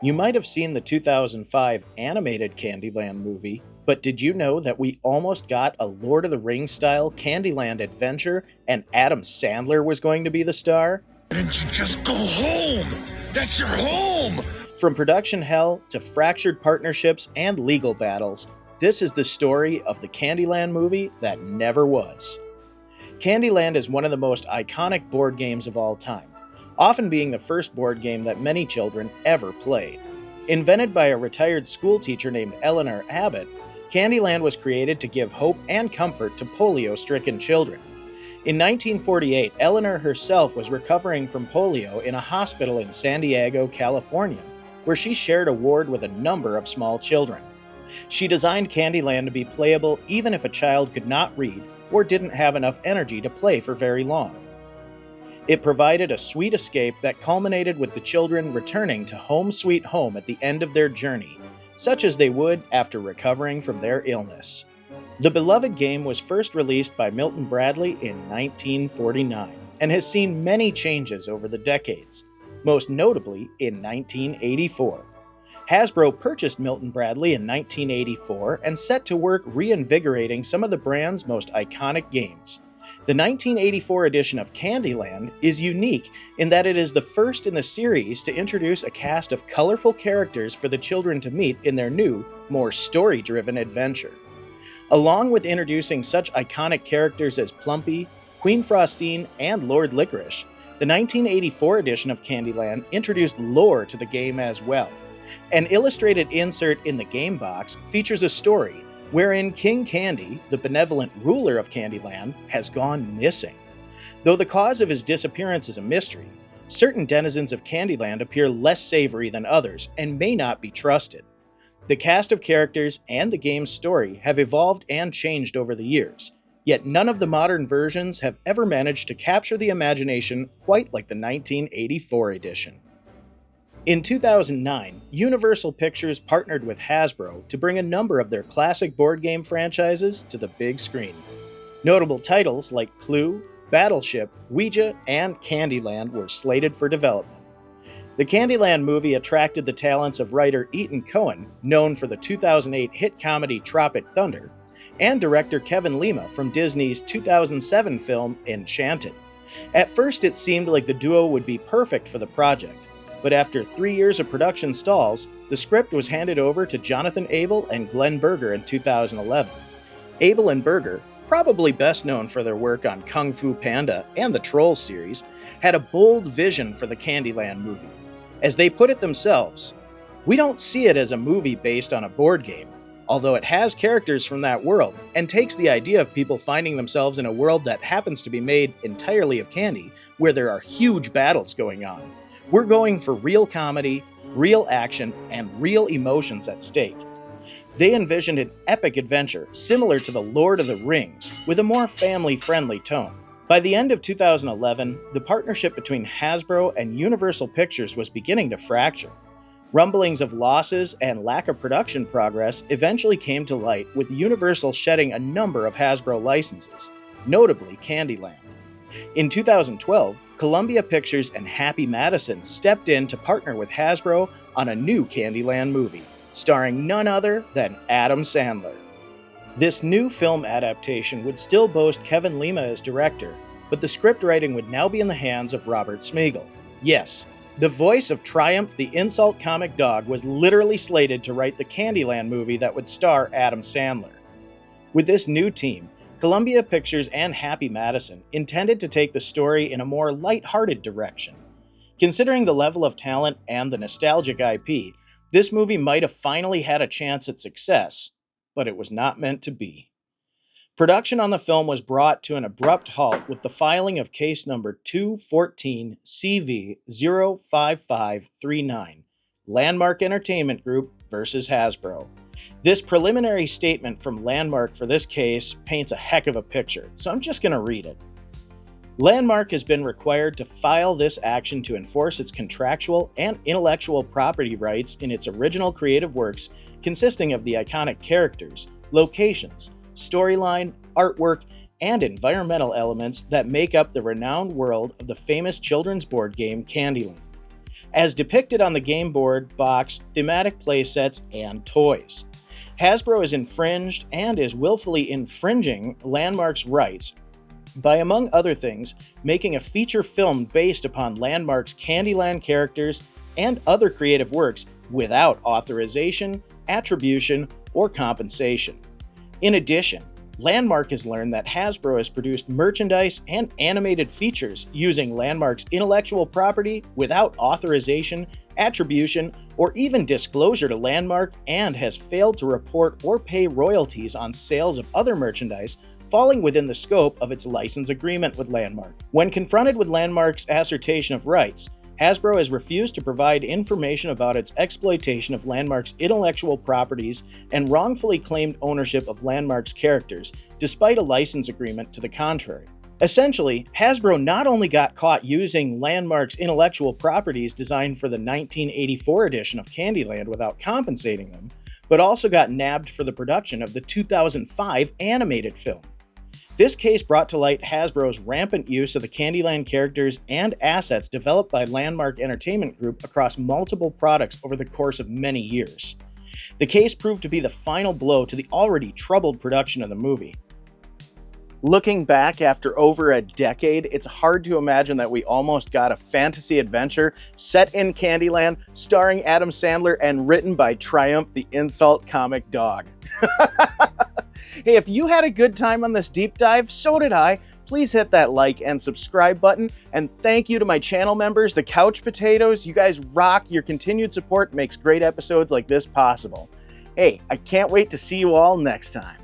You might have seen the 2005 animated Candyland movie, but did you know that we almost got a Lord of the Rings style Candyland adventure and Adam Sandler was going to be the star? Didn't you just go home? That's your home! From production hell to fractured partnerships and legal battles, this is the story of the Candyland movie that never was. Candyland is one of the most iconic board games of all time, often being the first board game that many children ever played. Invented by a retired schoolteacher named Eleanor Abbott, Candyland was created to give hope and comfort to polio-stricken children. In 1948, Eleanor herself was recovering from polio in a hospital in San Diego, California, where she shared a ward with a number of small children. She designed Candyland to be playable even if a child could not read or didn't have enough energy to play for very long. It provided a sweet escape that culminated with the children returning to home sweet home at the end of their journey, such as they would after recovering from their illness. The beloved game was first released by Milton Bradley in 1949 and has seen many changes over the decades, most notably in 1984. Hasbro purchased Milton Bradley in 1984 and set to work reinvigorating some of the brand's most iconic games. The 1984 edition of Candyland is unique in that it is the first in the series to introduce a cast of colorful characters for the children to meet in their new, more story-driven adventure. Along with introducing such iconic characters as Plumpy, Queen Frostine, and Lord Licorice, the 1984 edition of Candyland introduced lore to the game as well. An illustrated insert in the game box features a story wherein King Candy, the benevolent ruler of Candyland, has gone missing. Though the cause of his disappearance is a mystery, certain denizens of Candyland appear less savory than others and may not be trusted. The cast of characters and the game's story have evolved and changed over the years, yet none of the modern versions have ever managed to capture the imagination quite like the 1984 edition. In 2009, Universal Pictures partnered with Hasbro to bring a number of their classic board game franchises to the big screen. Notable titles like Clue, Battleship, Ouija, and Candyland were slated for development. The Candyland movie attracted the talents of writer Ethan Coen, known for the 2008 hit comedy Tropic Thunder, and director Kevin Lima from Disney's 2007 film Enchanted. At first, it seemed like the duo would be perfect for the project, but after 3 years of production stalls, the script was handed over to Jonathan Abel and Glenn Berger in 2011. Abel and Berger, probably best known for their work on Kung Fu Panda and the Trolls series, had a bold vision for the Candyland movie. As they put it themselves, "We don't see it as a movie based on a board game, although it has characters from that world and takes the idea of people finding themselves in a world that happens to be made entirely of candy, where there are huge battles going on. We're going for real comedy, real action, and real emotions at stake." They envisioned an epic adventure similar to The Lord of the Rings, with a more family-friendly tone. By the end of 2011, the partnership between Hasbro and Universal Pictures was beginning to fracture. Rumblings of losses and lack of production progress eventually came to light, with Universal shedding a number of Hasbro licenses, notably Candyland. In 2012, Columbia Pictures and Happy Madison stepped in to partner with Hasbro on a new Candyland movie, starring none other than Adam Sandler. This new film adaptation would still boast Kevin Lima as director, but the script writing would now be in the hands of Robert Smigel. Yes, the voice of Triumph the Insult Comic Dog was literally slated to write the Candyland movie that would star Adam Sandler. With this new team, Columbia Pictures and Happy Madison intended to take the story in a more light-hearted direction. Considering the level of talent and the nostalgic IP, this movie might have finally had a chance at success, but it was not meant to be. Production on the film was brought to an abrupt halt with the filing of case number 214 CV05539, Landmark Entertainment Group versus Hasbro. This preliminary statement from Landmark for this case paints a heck of a picture, so I'm just going to read it. Landmark has been required to file this action to enforce its contractual and intellectual property rights in its original creative works consisting of the iconic characters, locations, storyline, artwork, and environmental elements that make up the renowned world of the famous children's board game Candyland. as depicted on the game board, box, thematic playsets, and toys. Hasbro has infringed and is willfully infringing Landmark's rights by, among other things, making a feature film based upon Landmark's Candyland characters and other creative works without authorization, attribution, or compensation. In addition, Landmark has learned that Hasbro has produced merchandise and animated features using Landmark's intellectual property without authorization, attribution, or even disclosure to Landmark, and has failed to report or pay royalties on sales of other merchandise falling within the scope of its license agreement with Landmark. When confronted with Landmark's assertion of rights, Hasbro has refused to provide information about its exploitation of Landmark's intellectual properties and wrongfully claimed ownership of Landmark's characters, despite a license agreement to the contrary. Essentially, Hasbro not only got caught using Landmark's intellectual properties designed for the 1984 edition of Candyland without compensating them, but also got nabbed for the production of the 2005 animated film. This case brought to light Hasbro's rampant use of the Candyland characters and assets developed by Landmark Entertainment Group across multiple products over the course of many years. The case proved to be the final blow to the already troubled production of the movie. Looking back after over a decade, it's hard to imagine that we almost got a fantasy adventure set in Candyland, starring Adam Sandler and written by Triumph the Insult Comic Dog. Hey, if you had a good time on this deep dive, so did I. Please hit that like and subscribe button, and thank you to my channel members, the Couch Potatoes. You guys rock. Your continued support makes great episodes like this possible. Hey, I can't wait to see you all next time.